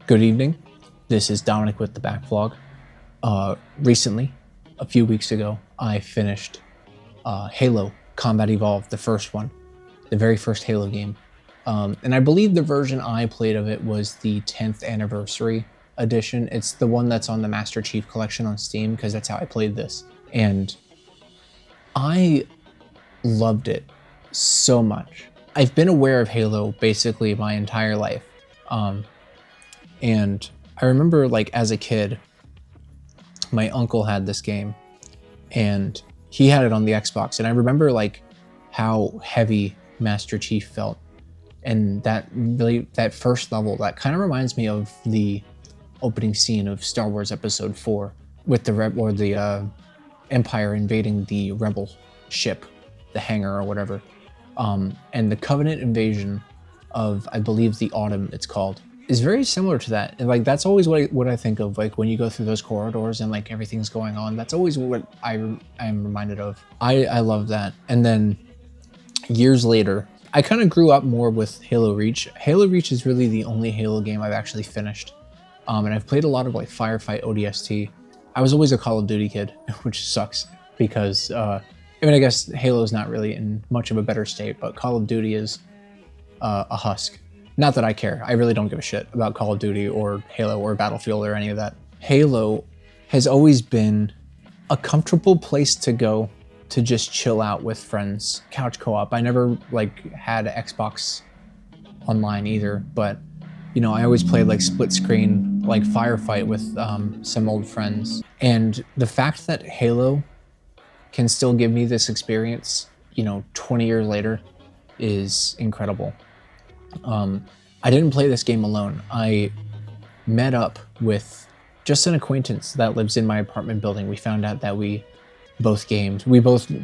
Good evening. This is Dominic with TheBackVlog. Recently, a few weeks ago, I finished Halo Combat Evolved, the first one, the very first Halo game. And I believe the version I played of it was the 10th anniversary edition. It's the one that's on the Master Chief Collection on Steam, because that's how I played this. And I loved it so much. I've been aware of Halo basically my entire life. And I remember, like, as a kid, my uncle had this game and he had it on the Xbox, and I remember like how heavy Master Chief felt, and that first level, that kind of reminds me of the opening scene of Star Wars Episode 4 with the Empire invading the Rebel ship, the hangar or whatever, and the Covenant invasion of, I believe, the Autumn, it's called, is very similar to that. And like, that's always what I think of, like when you go through those corridors and like everything's going on. That's always what I'm reminded of. I love that. And then years later, I kind of grew up more with Halo Reach. Halo Reach is really the only Halo game I've actually finished. And I've played a lot of like Firefight ODST. I was always a Call of Duty kid, which sucks because, I mean, I guess Halo's not really in much of a better state, but Call of Duty is a husk. Not that I care. I really don't give a shit about Call of Duty or Halo or Battlefield or any of that. Halo has always been a comfortable place to go to just chill out with friends. Couch co-op. I never like had Xbox Online either, but you know, I always played like split screen, like Firefight with some old friends. And the fact that Halo can still give me this experience, you know, 20 years later, is incredible. I didn't play this game alone. I met up with just an acquaintance that lives in my apartment building. We found out that we both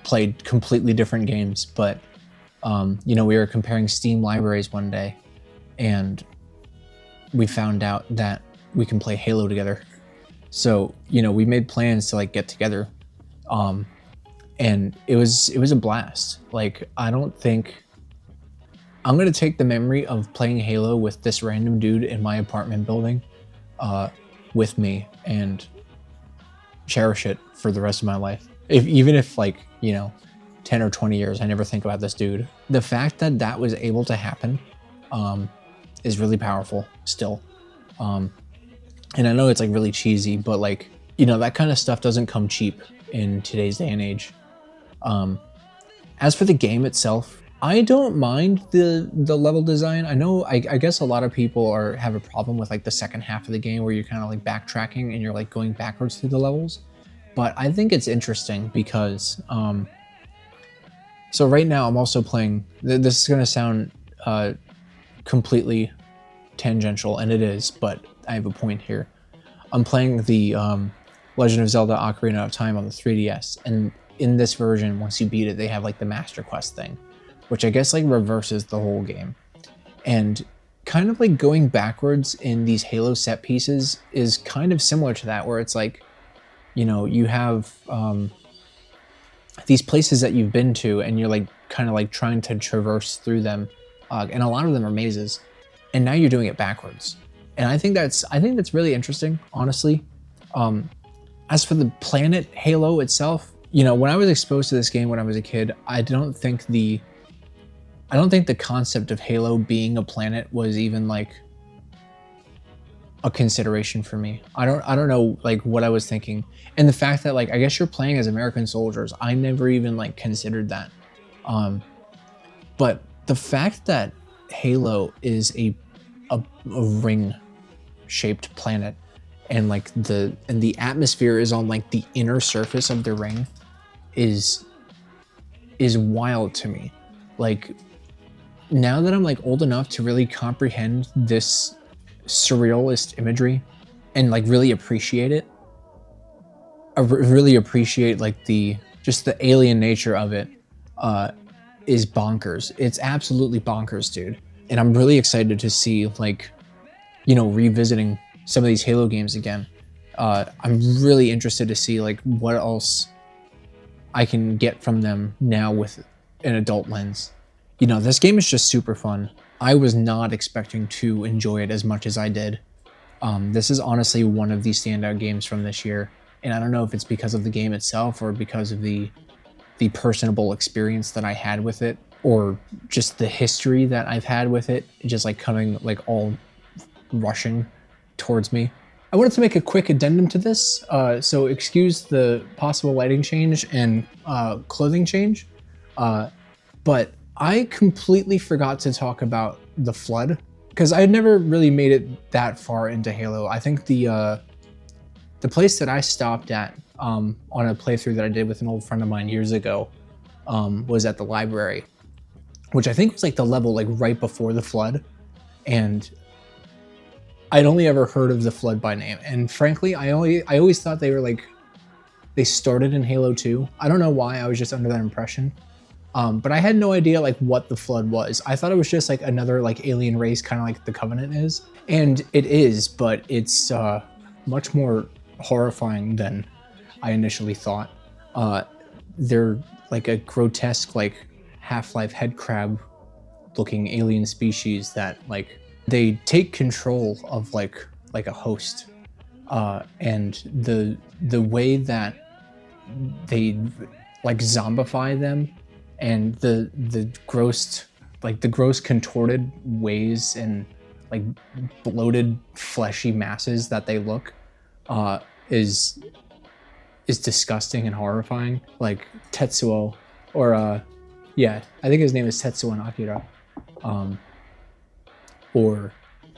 played completely different games, but you know, we were comparing Steam libraries one day, and we found out that we can play Halo together. So, you know, we made plans to like get together, and it was a blast. Like, I don't think I'm gonna take the memory of playing Halo with this random dude in my apartment building with me and cherish it for the rest of my life. Even if like, you know, 10 or 20 years, I never think about this dude. The fact that that was able to happen is really powerful still. And I know it's like really cheesy, but like, you know, that kind of stuff doesn't come cheap in today's day and age. As for the game itself, I don't mind the level design. I know, I guess a lot of people have a problem with like the second half of the game where you're kind of like backtracking and you're like going backwards through the levels. But I think it's interesting because, so right now I'm also playing, this is gonna sound completely tangential, and it is, but I have a point here. I'm playing the Legend of Zelda Ocarina of Time on the 3DS, and in this version, once you beat it, they have like the Master Quest thing, which I guess like reverses the whole game. And kind of like going backwards in these Halo set pieces is kind of similar to that, where it's like, you know, you have these places that you've been to and you're like kind of like trying to traverse through them. And a lot of them are mazes, and now you're doing it backwards. And I think that's really interesting, honestly. As for the planet Halo itself, you know, when I was exposed to this game when I was a kid, I don't think the concept of Halo being a planet was even like a consideration for me. I don't know like what I was thinking. And the fact that like, I guess you're playing as American soldiers, I never even like considered that. But the fact that Halo is a ring shaped planet, and like the atmosphere is on like the inner surface of the ring is wild to me. Like, now that I'm like old enough to really comprehend this surrealist imagery and like really appreciate it, I really appreciate like just the alien nature of it, is bonkers. It's absolutely bonkers, dude. And I'm really excited to see, like, you know, revisiting some of these Halo games again. I'm really interested to see like what else I can get from them now with an adult lens. You know, this game is just super fun. I was not expecting to enjoy it as much as I did. This is honestly one of the standout games from this year, and I don't know if it's because of the game itself or because of the personable experience that I had with it, or just the history that I've had with it, just like coming like all rushing towards me. I wanted to make a quick addendum to this, so excuse the possible lighting change and clothing change, but I completely forgot to talk about the Flood, because I had never really made it that far into Halo. I think the place that I stopped at on a playthrough that I did with an old friend of mine years ago was at the library, which I think was like the level like right before the Flood, and I'd only ever heard of the Flood by name, and frankly, I always thought they were like, they started in Halo 2. I don't know why, I was just under that impression. But I had no idea like what the Flood was. I thought it was just like another like alien race, kind of like the Covenant is. And it is, but it's much more horrifying than I initially thought. They're like a grotesque like Half-Life headcrab looking alien species that like they take control of like a host, and the way that they like zombify them, and the gross contorted ways and like bloated fleshy masses that they look is disgusting and horrifying. Like Tetsuo, or yeah, I think his name is Tetsuo Akira, or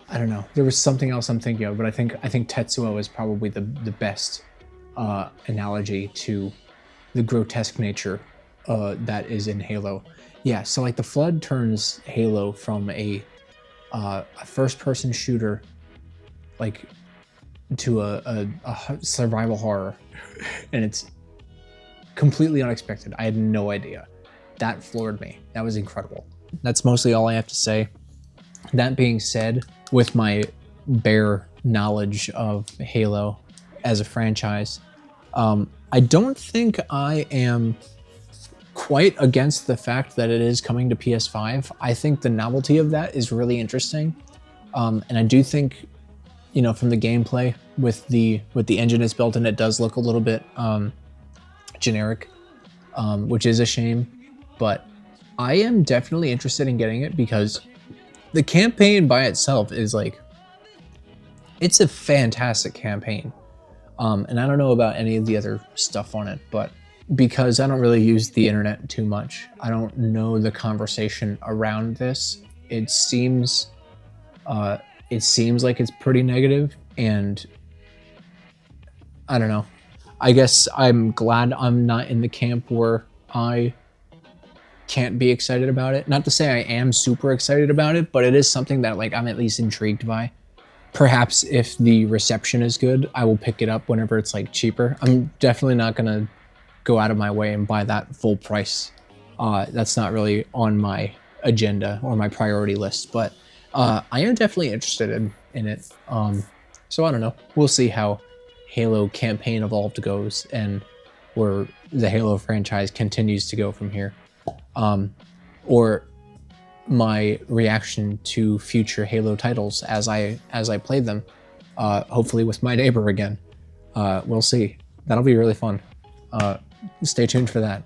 I don't know. There was something else I'm thinking of, but I think Tetsuo is probably the best analogy to the grotesque nature that is in Halo. Yeah, so like the Flood turns Halo from a first-person shooter like to a survival horror, and it's completely unexpected. I had no idea. That floored me. That was incredible. That's mostly all I have to say. That being said, with my bare knowledge of Halo as a franchise, I don't think I am quite against the fact that it is coming to PS5. I think the novelty of that is really interesting, and I do think, you know, from the gameplay with the engine it's built in, it does look a little bit generic, which is a shame. But I am definitely interested in getting it because the campaign by itself is like, it's a fantastic campaign. And I don't know about any of the other stuff on it, but because I don't really use the internet too much, I don't know the conversation around this. It seems like it's pretty negative, and I don't know. I guess I'm glad I'm not in the camp where I can't be excited about it. Not to say I am super excited about it, but it is something that like I'm at least intrigued by. Perhaps if the reception is good, I will pick it up whenever it's like cheaper. I'm definitely not gonna go out of my way and buy that full price. That's not really on my agenda or my priority list, but I am definitely interested in it. So I don't know. We'll see how Halo Campaign Evolved goes and where the Halo franchise continues to go from here. Or my reaction to future Halo titles as I play them, hopefully with my neighbor again. We'll see. That'll be really fun. Stay tuned for that.